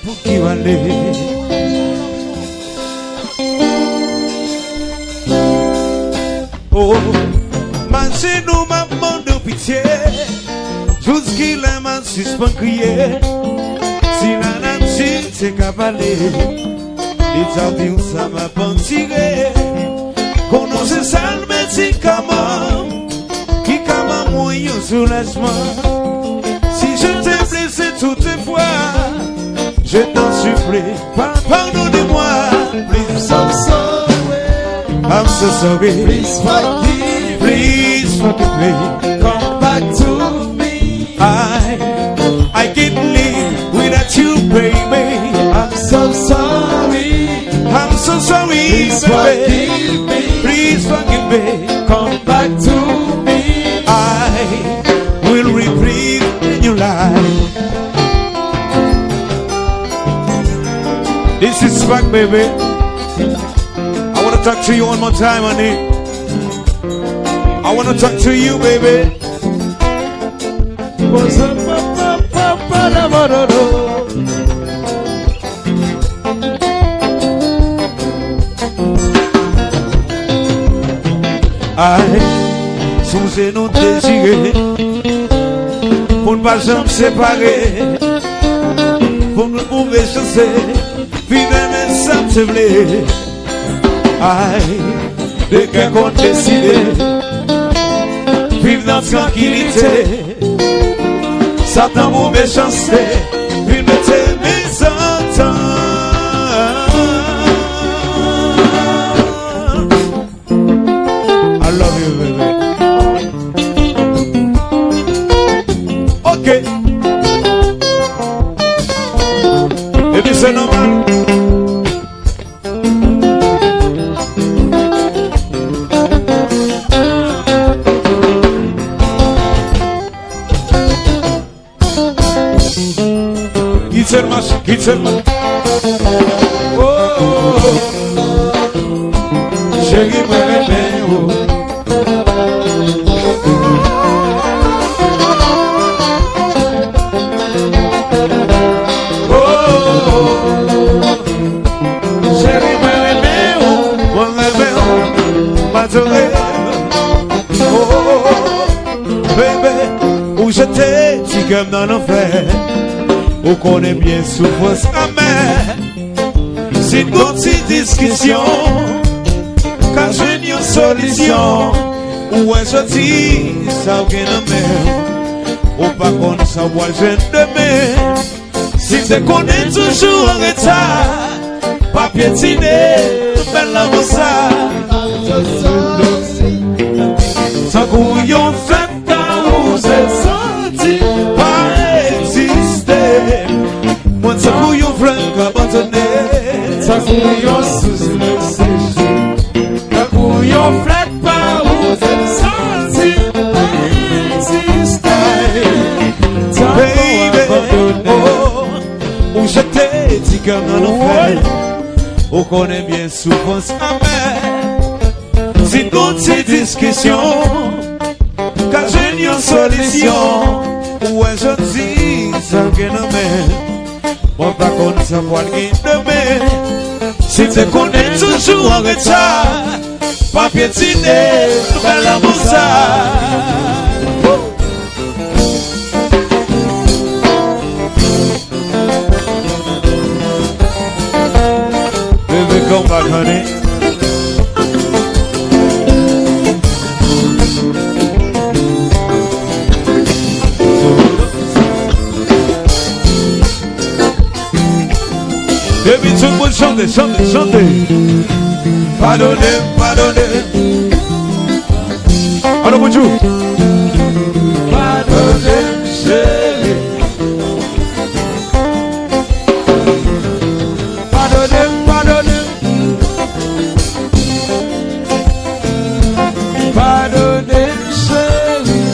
pour qui va aller. Oh, marchez nous, maman de pitié. Jusqu'il a m'a suspend crier. Si la nature s'est cavalée, les jardins ça m'a pas tiré. Qu'on ose ça le médicament qui comme moyen soulagement. Si je t'ai blessé toutes les fois, je t'en supplie, pardonne-moi. Please, I'm sorry. I'm so sorry. Please forgive. Please forgive me. Come back to me. I can't live without you, baby. I'm so sorry. I'm so sorry. Please forgive me. Please forgive me. Come back to me. I will reprieve in your life. This is back, baby. I want to talk to you one more time, honey. I want to talk to you, baby. Sous nous désirer pour ne pas jamais séparer, pour nous trouver chancer, fidèle sans te blé. Dès qu'on décide vivre dans tranquillité, Satan vous méchanceté, il me t'aime sans temps. I love you, baby. Okay. If it's a normal. Gitselman. Oh, chérie, moi, où j'étais, si comme dans l'enfer, où connaît bien souffrance amère. C'est une petite discussion, car je n'ai une solution. Où est-ce dit, ça ou qu'un homme, ou pas qu'on savoir jeune demain. Si tu connais toujours en retard, pas piétiner, belle la mossa. Sans couillon fait ta où c'est senti, pas exister. Moi, sans couillon franc abandonné. Sans couillon sous le séjour. Sans couillon flat pas où c'est senti, pas exister. Baby, oh, où j'étais dit comme dans l'enfer. On connaît bien souffrance amère. C'est toute cette discussion, car je n'ai une solution. Où est-ce dit, ça qu'un homme, on pas qu'on savoir qui demain. Si tu connais toujours en retard, pas piétiner, belle la moussa. Baby, come back, honey. Baby, tout le monde chante, chante, chante. Pardonnez, pardonnez. Alors, bonjour. Pardonnez, chérie. Pardonnez, pardonnez. Pardonnez, chérie.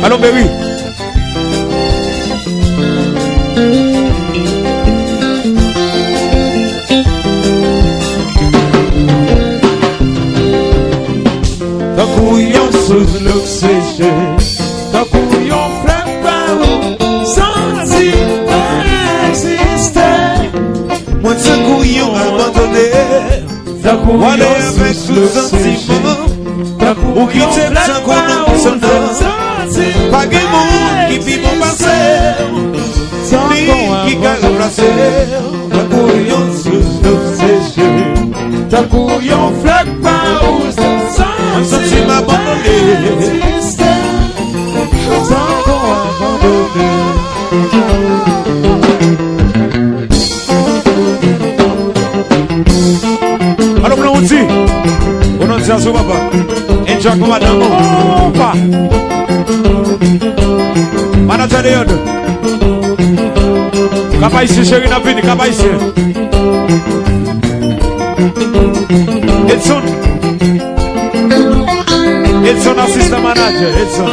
Allô, baby. yon sous l'oxygène. Tant qu'on yon flemme pas sans y exister. Moi de ce coup yon abandonné. Tant qu'on Moi yon avec sous tout l'oxygène. sentiment. Tant qu'on Ou qui yon t'aime flemme sans qu'on en son nom. Pas de monde qui vit mon passé. Ni qui a remplacé. Tant qu'on yon sous l'oxygène. Tant qu'on yon flemme pas Un sentiment abandonné. Tant qu'on abandonné. Alors, on dit, on dit à ce papa, et Jack, madame, oh, pas. Manager de Yod. Kapa ici, chérie, n'a fini, Kapa ici. Edson. Edson, assistant manager, Edson.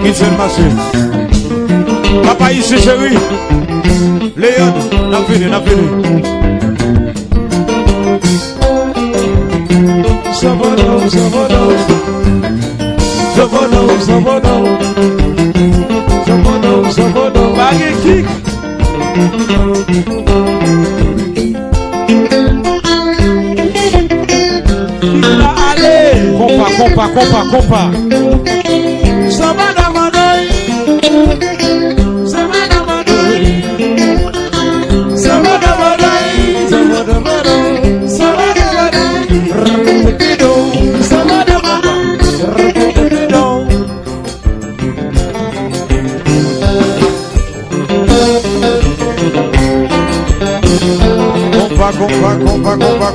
Qui s'est passé? Papa ici, chérie. Léon, n'a fini, n'a fini. Savano, Savano, Savano, Savano, Savano, Savano, Baguette kick. Compa. Savana Manoy, Savana Manoy, Savana Manoy, Savana Manoy, Savana Manoy, Rapido, Savana Manoy, Rapido.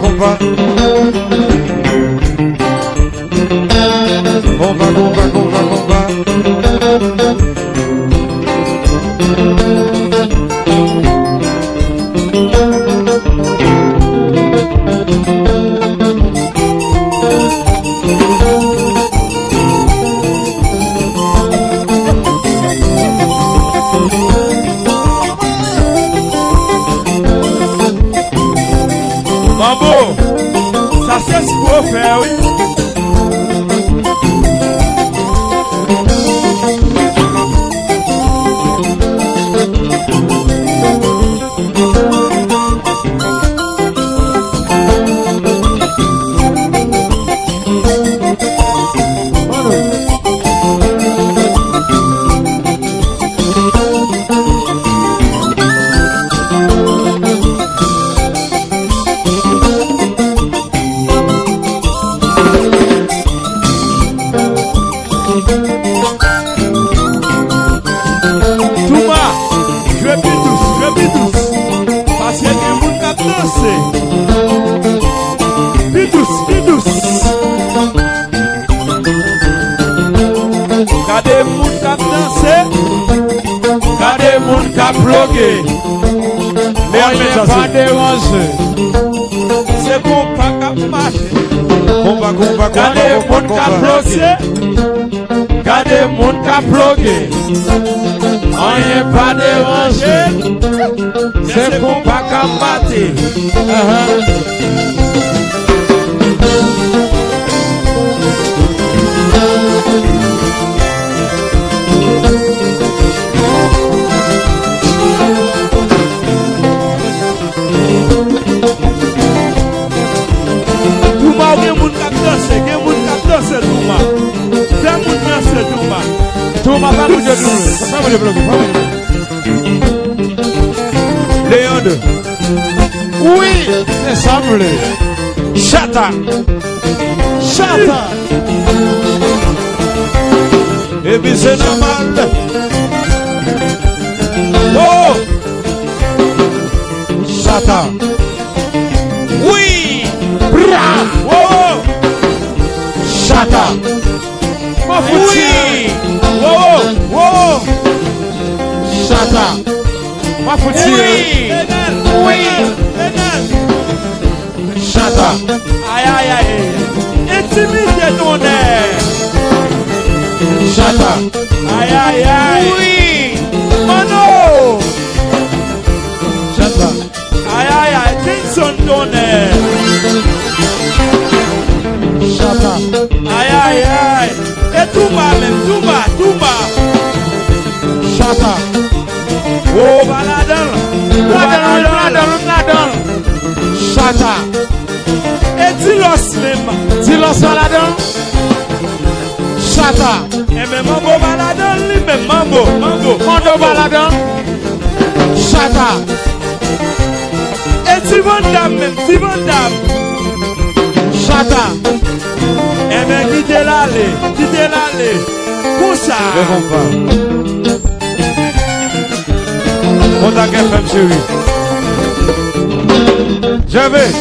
Compa. Mambo, ça c'est ce qu'il faut faire, oui. Pas déranger. C'est bon, pas qu'à marcher. Gardez mon cap bloqué. Gardez mon cap bloqué. On n'est pas dérangé. C'est bon, pas qu'à marcher. Léon, oui, c'est semblé. Chata. Et puis c'est normal. Oh, Chata. Oui. Bra. Oh, Chata. Oui. Oh. Chata. Ma foutu. Oui. intimité tonnerre. Chata. Aïe aïe aïe. Oui. Mano. Chata. Aïe aïe aïe. Tinson tonnerre. Chata. Aïe aïe aïe. Et tout bas même, tout bas, tout bas. Chata. Oh, baladon. Baladon. Chata. Et Tilos même. Tilos baladon. Chata. Et même Mambo baladon, lui même Mambo. Mondo baladon. Chata. Et Tivandam même, Tivandam. Chata. Et bien quittez l'allée. Pour ça. Je comprends. Contact FM chérie. Je vais.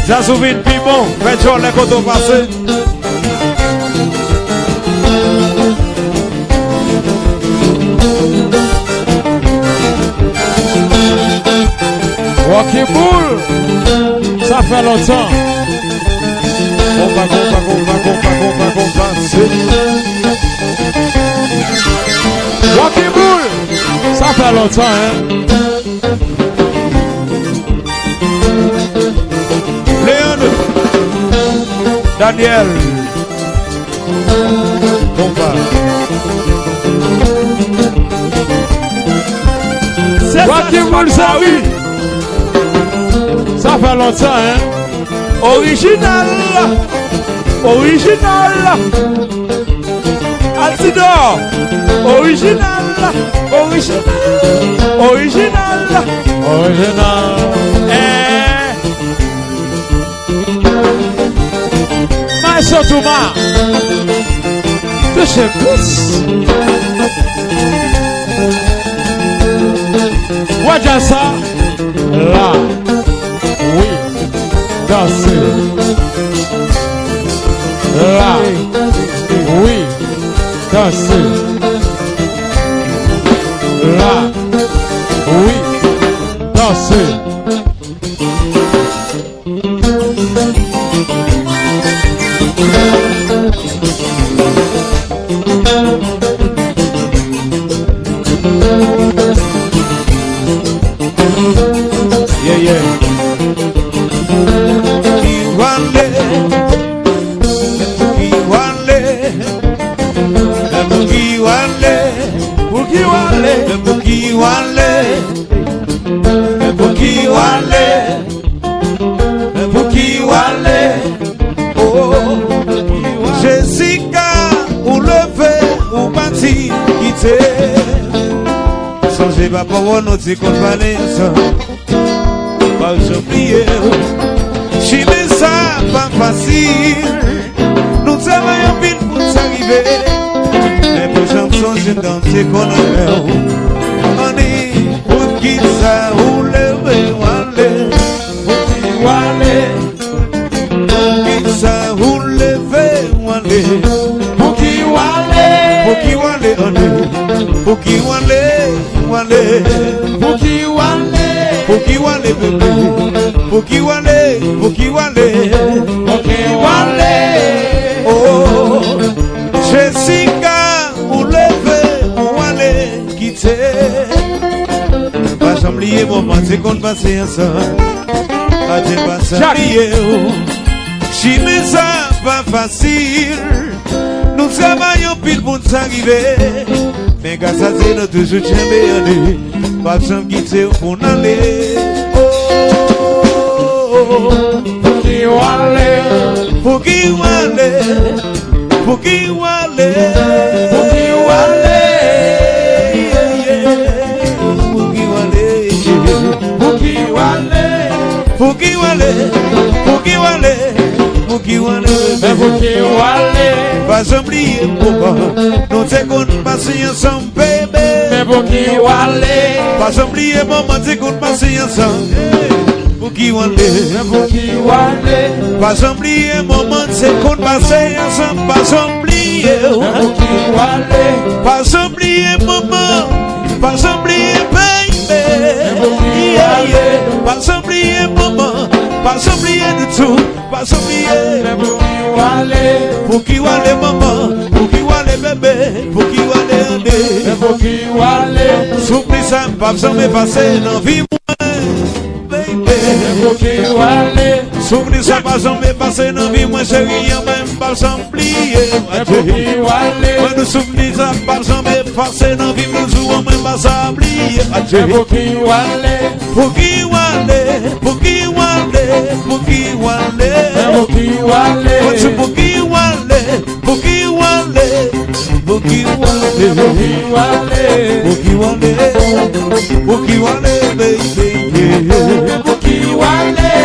Ça souvient plus bon. Faites-vous les côtés passés. Rocky Bull. Ça fait longtemps. Compa. Rocky Bull. Ça fait longtemps, hein. Léon. Daniel. Compa. Rocky Bull, ça oui. Ça fait longtemps, hein. Original. Altidor. Original. Maestro Touma. Touche plus. Wajah ça. Là. Oui. Danser. Là. Oui. Danser. Là. Oui. Danser. Yeah. Jessica, ou lever, ou parti, quitter. Songez pas pour nous dire qu'on va aller ensemble. Pas oublier. Chine ça, pas facile. Nous travaillons vite pour s'arriver. Mais pour chansons, je danse qu'on a. On est pour qui ça, ou lever, ou aller. Ou aller. Pour qui ça, ou lever, ou aller. Pour qui aller, on est. Pour qui aller, bébé. Pour qui aller. Oh, Jessica, ou lever, ou aller, quitter. Pas j'oublier moment, c'est qu'on passe ensemble. Pas de pas s'oublier. Chine ça, pas facile. Nous travaillons pile pour nous arriver. Mais grâce à ça, nous toujours jamais. Pas besoin de quitter pour nous aller. Pour qui pas oublier pourquoi nous t'es qu'on passe ensemble bébé. Mais pour qui aller? Pas oublier maman t'es qu'on passe ensemble. Pour qui pas oublier maman t'es qu'on passe ensemble. Pas oublier maman. Pas oublier baby. Pas oublier maman. Pas oublier du tout, pas oublier. Pour qui va les mamans, pour qui va les bébés, pour qui va les andés. Pour qui va les. Souffle ça, pas besoin de passer dans vie. Pour qui va les. Souffle ça, pas besoin de passer dans vie. Moi, chérie, même pas s'oublier. Pour qui va les. Moi, nous souffle ça, pas besoin de passer dans vie. Nous jouons même pas s'oublier. Pour qui va les. Pour qui va les, pour qui va les, pour qui va les. Pour qui va les. Pour qui va les, pour qui va les, pour qui va les, Pour qui va les. pour qui va les, pour qui va les, baby. Pour qui va les.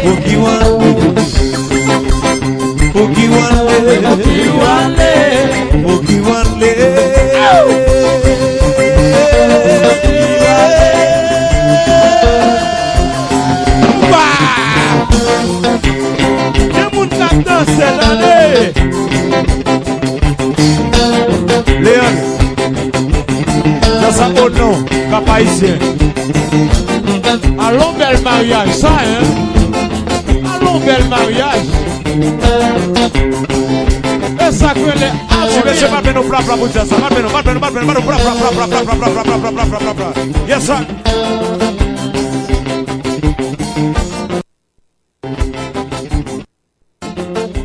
Pour qui va les, pour qui va les, Pour qui va les. pour qui va les. C'est l'année. Léon, dans sa bon nom, papa ici. Allons bel mariage, ça hein. Allons bel mariage. Et ça que les. Si monsieur pas nous bla bla pour dire ça, pas nous bla bla bla. Yes sir.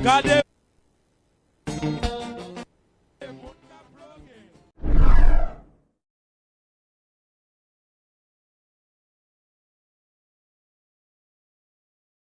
Gardez